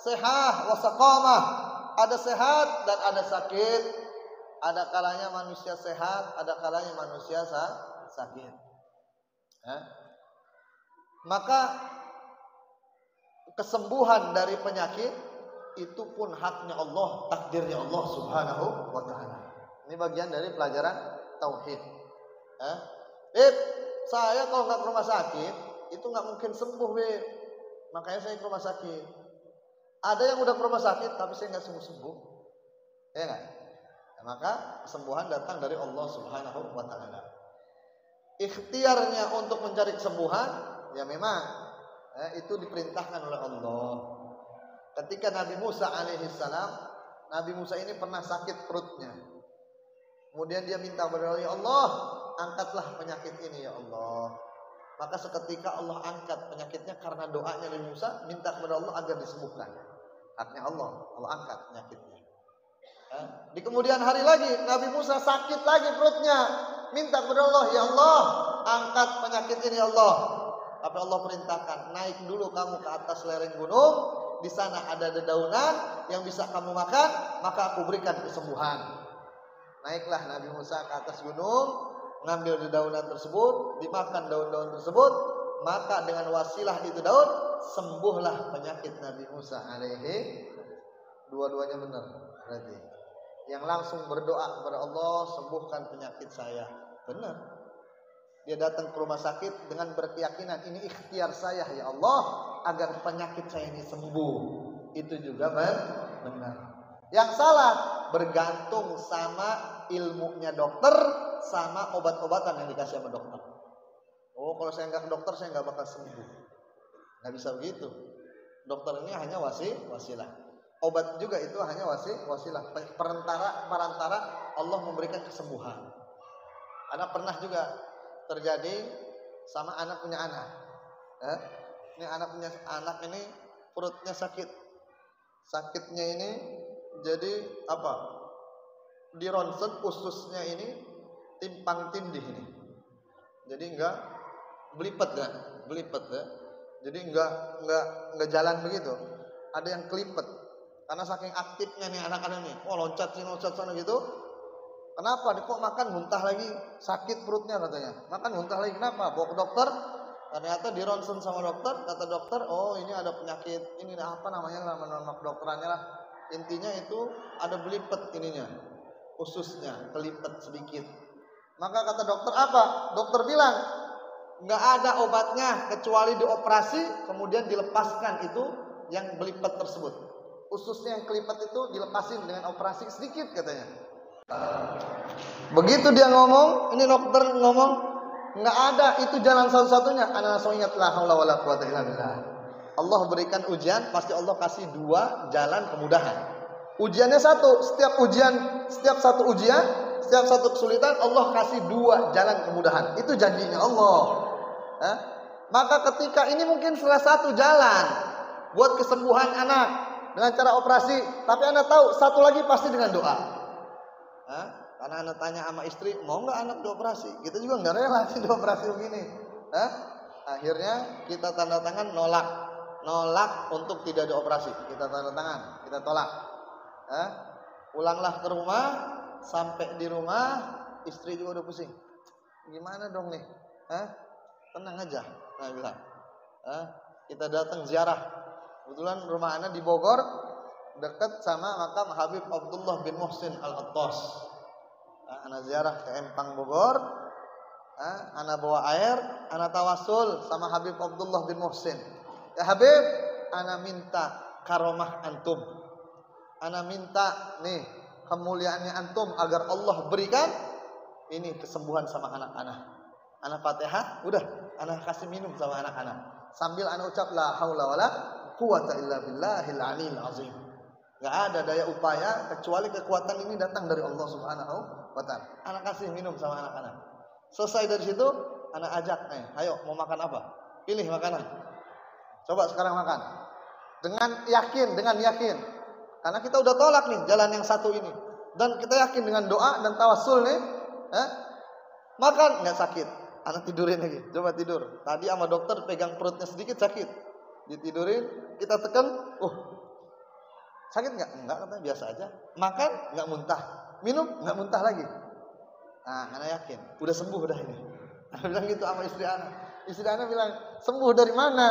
sihah wa saqamah. Ada sehat dan ada sakit. Ada kalanya manusia sehat, ada kalanya manusia sakit. Maka kesembuhan dari penyakit itu pun haknya Allah, takdirnya Allah Subhanahu wa taala. Ini bagian dari pelajaran tauhid. Saya kalau nggak ke rumah sakit itu nggak mungkin sembuh, makanya saya ke rumah sakit. Ada yang udah ke rumah sakit tapi saya nggak sembuh, ya nggak? Maka kesembuhan datang dari Allah Subhanahu wa taala. Ikhtiarnya untuk mencari kesembuhan ya memang itu diperintahkan oleh Allah. Ketika Nabi Musa alaihissalam, Nabi Musa ini pernah sakit perutnya. Kemudian dia minta kepada Allah, ya Allah, angkatlah penyakit ini ya Allah. Maka seketika Allah angkat penyakitnya karena doanya Nabi Musa, minta kepada Allah agar disembuhkan. Haknya Allah, Allah angkat penyakitnya. Di kemudian hari lagi Nabi Musa sakit lagi perutnya, minta kepada Allah, ya Allah, angkat penyakit ini ya Allah. Tapi Allah perintahkan, naik dulu kamu ke atas lereng gunung, di sana ada dedaunan yang bisa kamu makan, maka aku berikan kesembuhan. Naiklah Nabi Musa ke atas gunung, ngambil dedaunan tersebut, dimakan daun-daun tersebut, maka dengan wasilah itu daun, sembuhlah penyakit Nabi Musa alaihi. Dua-duanya benar berarti. Yang langsung berdoa kepada Allah, sembuhkan penyakit saya. Benar. Dia datang ke rumah sakit dengan berkeyakinan, ini ikhtiar saya ya Allah agar penyakit saya ini sembuh. Itu juga benar. Yang salah bergantung sama ilmunya dokter, sama obat-obatan yang dikasih sama dokter. Oh, kalau saya nggak ke dokter saya nggak bakal sembuh. Nggak bisa begitu. Dokter ini hanya wasilah. Obat juga itu hanya wasilah. Perantara Allah memberikan kesembuhan. Anak pernah juga terjadi sama anak punya anak. Ini anak punya anak ini perutnya sakit. Sakitnya ini jadi apa? Di ronsen ususnya ini timpang tindih ini. Jadi enggak belipet ya. Jadi enggak jalan begitu. Ada yang kelipet. Karena saking aktifnya nih anak-anak nih. Oh, loncat sana gitu. Kenapa? Dia kok makan muntah lagi, sakit perutnya katanya. Makan muntah lagi, kenapa? Bawa ke dokter. Ternyata di ronsen sama dokter, kata dokter, oh ini ada penyakit, ini apa namanya, nama kedokterannya lah. Intinya itu ada belipet ininya, ususnya kelipet sedikit. Maka kata dokter apa? Dokter bilang nggak ada obatnya kecuali dioperasi, kemudian dilepaskan itu yang belipet tersebut. Ususnya yang kelipet itu dilepasin dengan operasi sedikit katanya. Begitu dia ngomong, ini dokter ngomong, nggak ada, itu jalan satu-satunya. Ana langsung ingat la haula wala quwata illa billah. Allah berikan ujian, pasti Allah kasih dua jalan kemudahan. Ujiannya satu, setiap satu ujian, setiap satu kesulitan Allah kasih dua jalan kemudahan. Itu janjinya Allah. Maka ketika ini mungkin salah satu jalan buat kesembuhan anak dengan cara operasi, tapi anak tahu satu lagi pasti dengan doa. Karena anak tanya sama istri, mau nggak anak dioperasi? Kita juga nggak rela sih dioperasi begini. Akhirnya kita tanda tangan nolak untuk tidak dioperasi. Kita tanda tangan, kita tolak. Pulanglah ke rumah, sampai di rumah istri juga udah pusing. Gimana dong nih? Tenang aja, nah bilang. Kita datang ziarah. Kebetulan rumah anak di Bogor, dekat sama makam Habib Abdullah bin Muhsin Al-Attas. Anak ziarah ke Empang Bogor, anak bawa air, anak tawasul sama Habib Abdullah bin Muhsin. Ya Habib, anak minta karomah antum. Anak minta nih kemuliaannya antum agar Allah berikan ini kesembuhan sama anak-anak. Anak Fatihah, udah anak kasih minum sama anak-anak. Sambil anak ucap la haula wala quwata illa billahil aliyil azim. Gak ada daya upaya kecuali kekuatan ini datang dari Allah Subhanahu wa ta'ala. Anak kasih minum sama anak-anak. Selesai dari situ, anak ajak, ayo mau makan apa? Pilih makanan. Coba sekarang makan. Dengan yakin. Karena kita udah tolak nih jalan yang satu ini. Dan kita yakin dengan doa dan tawassul nih, makan nggak sakit. Anak tidurin lagi. Coba tidur. Tadi sama dokter pegang perutnya sedikit sakit. Ditidurin, kita tekan, Sakit nggak? Enggak, katanya biasa aja. Makan nggak muntah, minum nggak muntah lagi. Nah, anak yakin, udah sembuh dah ini. Anak bilang gitu sama istri anak. Istri anak bilang, sembuh dari mana?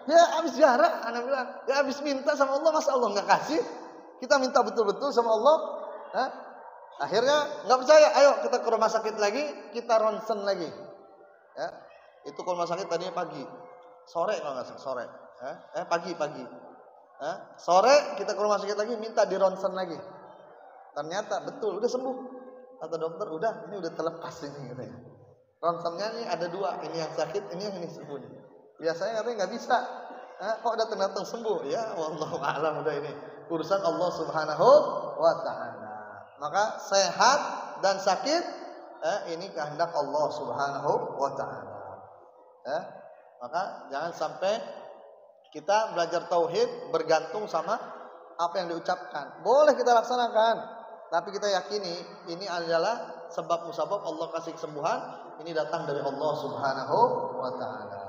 Ya habis ziarah. Anak bilang, ya habis minta sama Allah, masa Allah nggak kasih? Kita minta betul-betul sama Allah. Hah? Akhirnya nggak percaya, ayo kita ke rumah sakit lagi, kita ronsen lagi. Ya, itu ke rumah sakit tadinya pagi, sore kalau nggak salah sore. Pagi. Sore kita ke rumah sakit lagi, minta di ronsen lagi. Ternyata betul, udah sembuh. Kata dokter, udah, ini udah terlepas ini katanya. Ronsennya ini ada dua, ini yang sakit, ini yang sembuh. Biasanya katanya nggak bisa. Kok datang sembuh? Ya, wallahu a'lam, udah ini urusan Allah Subhanahu wa taala. Maka sehat dan sakit ini kehendak Allah Subhanahu wa taala. Maka jangan sampai kita belajar tauhid bergantung sama apa yang diucapkan. Boleh kita laksanakan, tapi kita yakini ini adalah sebab musabab Allah kasih kesembuhan, ini datang dari Allah Subhanahu wa taala.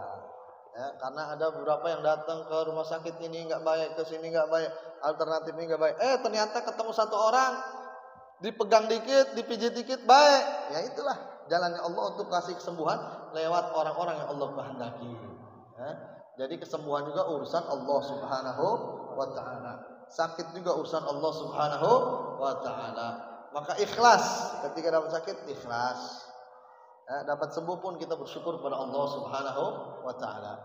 Karena ada beberapa yang datang ke rumah sakit ini nggak baik, ke sini nggak baik, alternatif ini nggak baik. Ternyata ketemu satu orang, dipegang dikit, dipijit dikit, baik. Ya itulah jalannya Allah untuk kasih kesembuhan lewat orang-orang yang Allah kehendaki. Jadi kesembuhan juga urusan Allah Subhanahu wa taala. Sakit juga urusan Allah Subhanahu wa taala. Maka ikhlas ketika dapat sakit, ikhlas. Dapat sembuh pun kita bersyukur kepada Allah Subhanahu wa taala.